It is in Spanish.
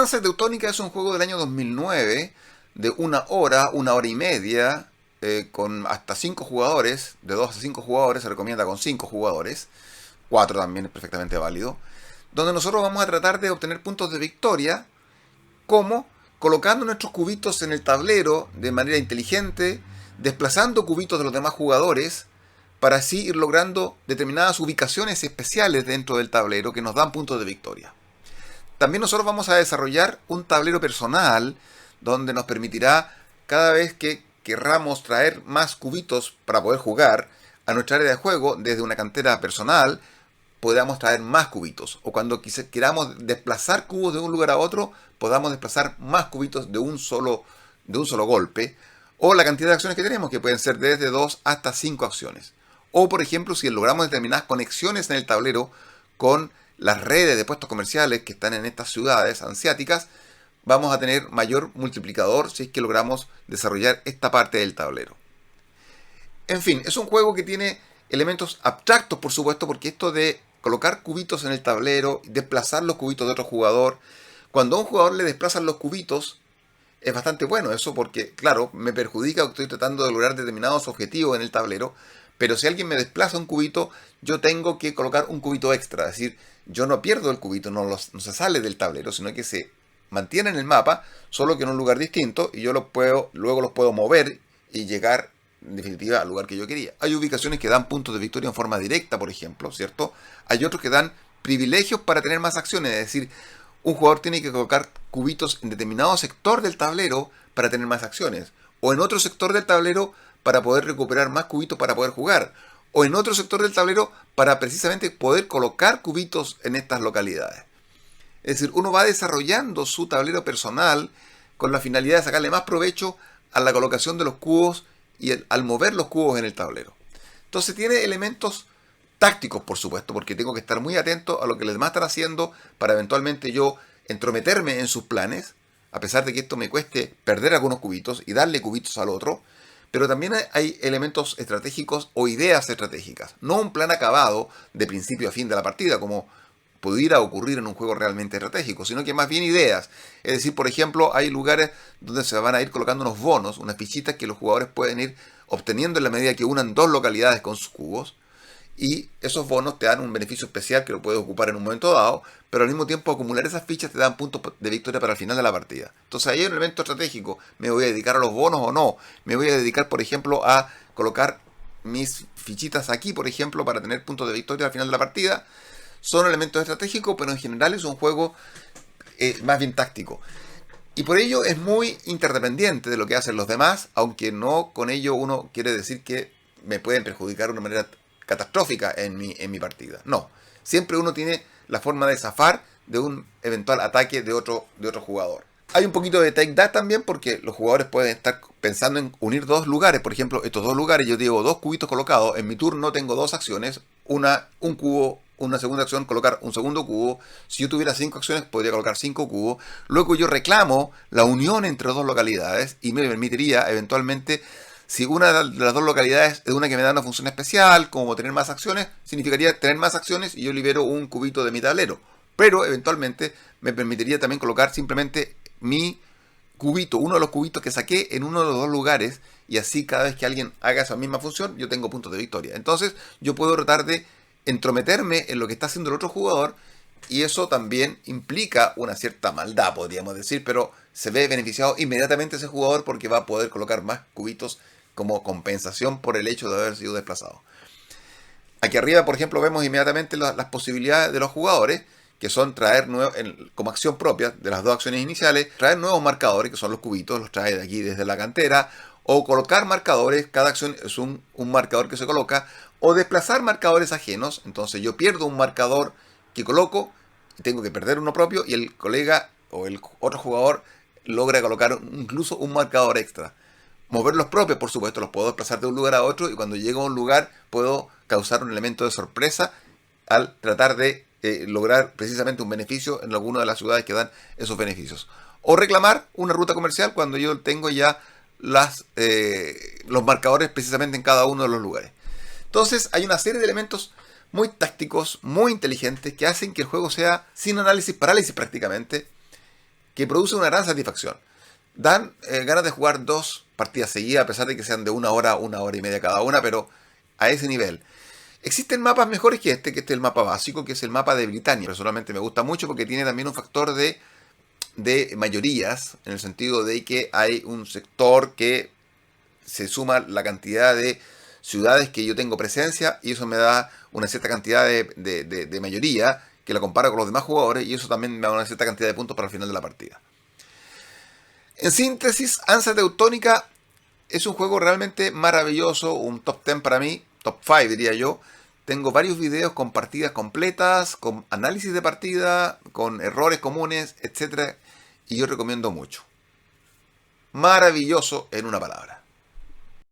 Danza Teutónica es un juego del año 2009 de una hora y media, con hasta 5 jugadores, de 2 a 5 jugadores, se recomienda con 5 jugadores, 4 también es perfectamente válido, donde nosotros vamos a tratar de obtener puntos de victoria, como colocando nuestros cubitos en el tablero de manera inteligente, desplazando cubitos de los demás jugadores, para así ir logrando determinadas ubicaciones especiales dentro del tablero que nos dan puntos de victoria. También nosotros vamos a desarrollar un tablero personal donde nos permitirá, cada vez que querramos traer más cubitos para poder jugar a nuestra área de juego desde una cantera personal, podamos traer más cubitos. O cuando queramos desplazar cubos de un lugar a otro, podamos desplazar más cubitos de un solo golpe. O la cantidad de acciones que tenemos, que pueden ser desde 2 hasta 5 acciones. O por ejemplo, si logramos determinadas conexiones en el tablero con las redes de puestos comerciales que están en estas ciudades asiáticas, vamos a tener mayor multiplicador si es que logramos desarrollar esta parte del tablero. En fin, es un juego que tiene elementos abstractos, por supuesto, porque esto de colocar cubitos en el tablero, desplazar los cubitos de otro jugador, cuando a un jugador le desplazan los cubitos, es bastante bueno eso, porque claro, me perjudica, estoy tratando de lograr determinados objetivos en el tablero, pero si alguien me desplaza un cubito, yo tengo que colocar un cubito extra. Es decir, yo no pierdo el cubito, no se sale del tablero, sino que se mantiene en el mapa, solo que en un lugar distinto, y yo luego los puedo mover y llegar, en definitiva, al lugar que yo quería. Hay ubicaciones que dan puntos de victoria en forma directa, por ejemplo, ¿cierto? Hay otros que dan privilegios para tener más acciones, es decir, un jugador tiene que colocar cubitos en determinado sector del tablero para tener más acciones, o en otro sector del tablero para poder recuperar más cubitos para poder jugar, o en otro sector del tablero para precisamente poder colocar cubitos en estas localidades. Es decir, uno va desarrollando su tablero personal con la finalidad de sacarle más provecho a la colocación de los cubos y al mover los cubos en el tablero. Entonces tiene elementos tácticos, por supuesto, porque tengo que estar muy atento a lo que los demás están haciendo para eventualmente yo entrometerme en sus planes, a pesar de que esto me cueste perder algunos cubitos y darle cubitos al otro. Pero también hay elementos estratégicos o ideas estratégicas. No un plan acabado de principio a fin de la partida, como pudiera ocurrir en un juego realmente estratégico, sino que más bien ideas. Es decir, por ejemplo, hay lugares donde se van a ir colocando unos bonos, unas fichitas que los jugadores pueden ir obteniendo en la medida que unan 2 localidades con sus cubos. Y esos bonos te dan un beneficio especial que lo puedes ocupar en un momento dado, pero al mismo tiempo acumular esas fichas te dan puntos de victoria para el final de la partida. Entonces ahí hay un elemento estratégico. ¿Me voy a dedicar a los bonos o no? ¿Me voy a dedicar, por ejemplo, a colocar mis fichitas aquí, por ejemplo, para tener puntos de victoria al final de la partida? Son elementos estratégicos, pero en general es un juego más bien táctico. Y por ello es muy interdependiente de lo que hacen los demás, aunque no con ello uno quiere decir que me pueden perjudicar de una manera catastrófica en mi partida. No, siempre uno tiene la forma de zafar de un eventual ataque de otro jugador. Hay un poquito de take that también, porque los jugadores pueden estar pensando en unir 2 lugares. Por ejemplo, estos 2 lugares, yo digo 2 cubitos colocados. En mi turno tengo 2 acciones. Un cubo, una segunda acción, colocar un segundo cubo. Si yo tuviera 5 acciones, podría colocar 5 cubos. Luego yo reclamo la unión entre 2 localidades y me permitiría eventualmente, si una de las 2 localidades es una que me da una función especial, como tener más acciones, significaría tener más acciones y yo libero un cubito de mi tablero. Pero eventualmente me permitiría también colocar simplemente mi cubito, uno de los cubitos que saqué en uno de los 2 lugares, y así cada vez que alguien haga esa misma función, yo tengo puntos de victoria. Entonces yo puedo tratar de entrometerme en lo que está haciendo el otro jugador, y eso también implica una cierta maldad, podríamos decir, pero se ve beneficiado inmediatamente ese jugador porque va a poder colocar más cubitos como compensación por el hecho de haber sido desplazado. Aquí arriba, por ejemplo, vemos inmediatamente las posibilidades de los jugadores, que son traer como acción propia de las 2 acciones iniciales, traer nuevos marcadores, que son los cubitos, los trae de aquí desde la cantera, o colocar marcadores, cada acción es un marcador que se coloca, o desplazar marcadores ajenos. Entonces yo pierdo un marcador que coloco, tengo que perder uno propio, y el colega o el otro jugador logra colocar incluso un marcador extra. Mover los propios, por supuesto, los puedo desplazar de un lugar a otro, y cuando llego a un lugar puedo causar un elemento de sorpresa al tratar de lograr precisamente un beneficio en alguna de las ciudades que dan esos beneficios. O reclamar una ruta comercial cuando yo tengo ya los marcadores precisamente en cada uno de los lugares. Entonces hay una serie de elementos muy tácticos, muy inteligentes, que hacen que el juego sea sin análisis, parálisis prácticamente, que produce una gran satisfacción. Dan ganas de jugar 2 partidas seguidas, a pesar de que sean de 1 hora y media cada una, pero a ese nivel. Existen mapas mejores que este es el mapa básico, que es el mapa de Britannia. Personalmente me gusta mucho porque tiene también un factor de mayorías, en el sentido de que hay un sector que se suma la cantidad de ciudades que yo tengo presencia y eso me da una cierta cantidad de mayoría que la comparo con los demás jugadores y eso también me da una cierta cantidad de puntos para el final de la partida. En síntesis, Ansa Teutónica es un juego realmente maravilloso, un top 10 para mí, top 5 diría yo. Tengo varios videos con partidas completas, con análisis de partida, con errores comunes, etcétera, y yo recomiendo mucho. Maravilloso en una palabra.